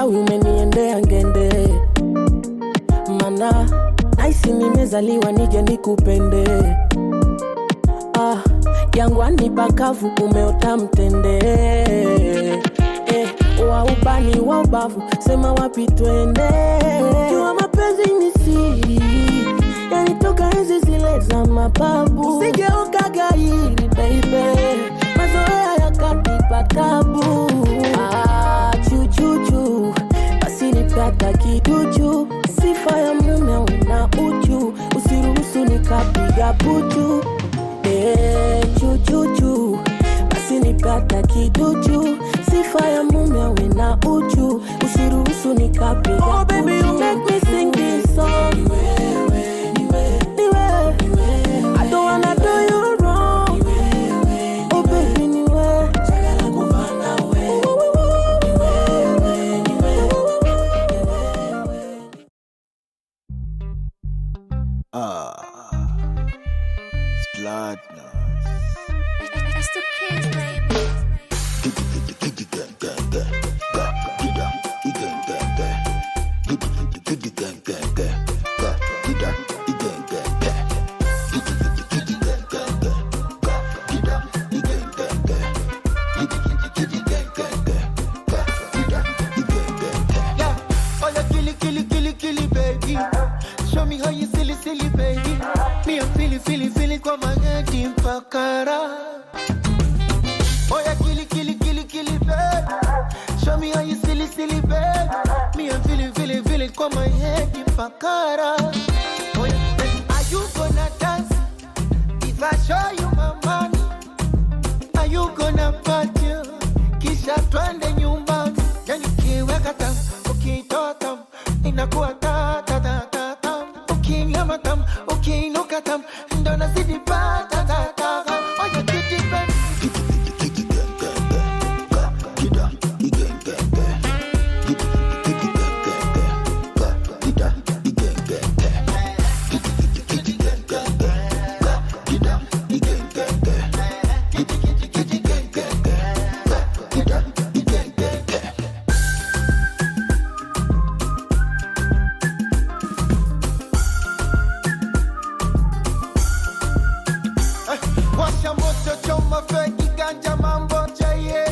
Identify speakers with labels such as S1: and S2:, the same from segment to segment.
S1: uchawi umeniendea ngende. Mana naisi nimezaliwa nije nikupende. Jangwani pakavu umeota mtende. Wa ubani wa ubavu sema wapi twende. Jua mapenzi ni siri, yanitoka enzi zile za mababu. Usijeuka gairi baby, mazoea yakanipa tabu. Chuchuchu basi nipata kiduchu. Sifa ya mume una uchu, usiruhusu nikapiga putu. Chuchuchu basi nipata kiduchu. Sifa ya mume una uchu, usiruhusu nikapiga putu. Oh baby, you make me sing this song. I don't wanna do you wrong. Oh baby, niwe
S2: it's blood now.
S3: It's the kids, baby.
S4: Killy, baby. Show me how you silly, baby. Me I'm feeling kwa mageti mpakara. Oh yeah, killy, baby. Show me how you silly, baby. Me I'm feeling kwa mageti mpakara. Oh yeah, are you gonna dance if I show you my money? Are you gonna party kisha twende nyumbani? Yani kiweka tam, ukitoa tam, inakuwa ta ta ta ta tam. Ukinyama tam, ukiinuka tam, ndo nazidi pa ta ta ta. Oh you kitty baby. Washa moto choma feki ganja mambo jaye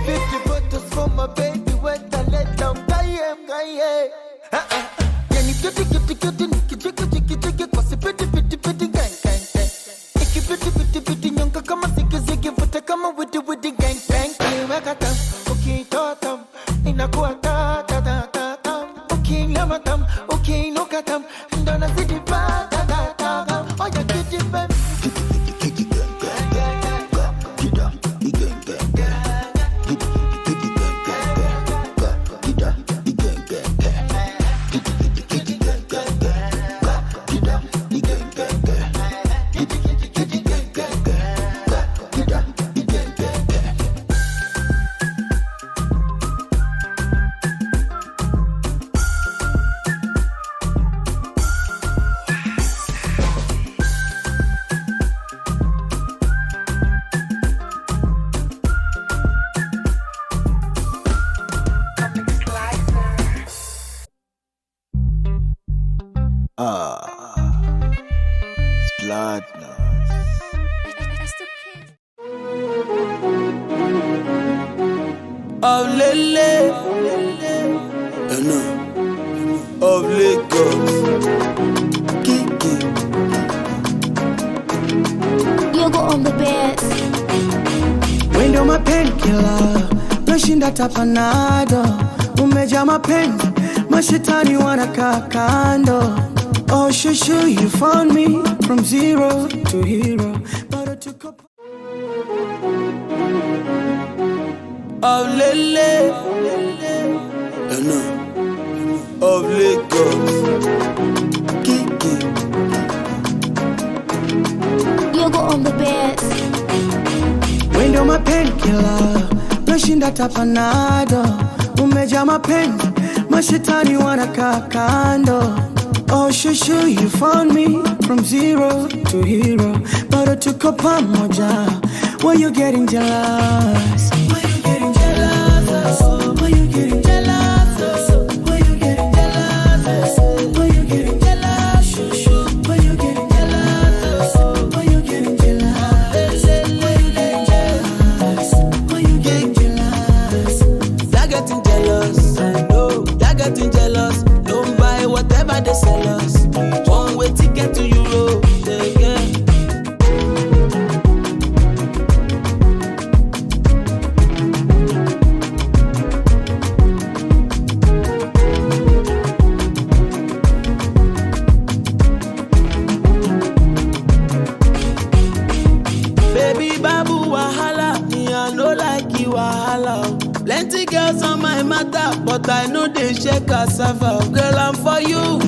S4: 50 bottles for my baby wet and let down gaye. Yani kitty nikijiki kwa sipiti gang. Ikipiti nyonga kama zigi vuta kama widi gang. Kiweka tam, ukitoa tam, inakuwa ta ta ta ta tam. Ukinyama tam, ukiinuka tam, ndo nazidi pa ta ta ta. Oh ya kitty baby.
S2: It's blood now.
S3: It's the kids.
S5: Of Lele, of Lagos, Kiki.
S3: You go on the bed.
S1: wendo mapenkila, nashinda tapanado. Umeja mapenzi, mashetani wanakaa kando. Oh shushu, you found me from zero to hero. But I took a
S5: Of Lele, of Lagos, Kiki.
S3: You go on the bed.
S1: wendo mapenkila, nashinda tapanado. Umeja mapenzi, mashetani wanakaa kando. Oh shushu, you found me from zero to hero. But I took a pamoja. Why you getting jealous? Why you getting jealous? Why you getting jealous?
S5: share cassava. Girl, I'm for you.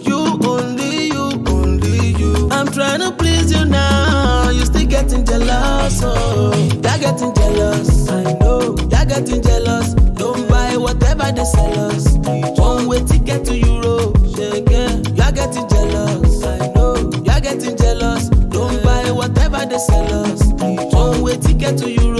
S5: You, only you, only you. I'm trying to please you now. You still getting jealous, oh. You're getting jealous, I know. You're getting jealous. Don't buy whatever they sell us. One way ticket to Europe. You're getting jealous, I know. You're getting jealous. Don't buy whatever they sell us. One way ticket to Europe.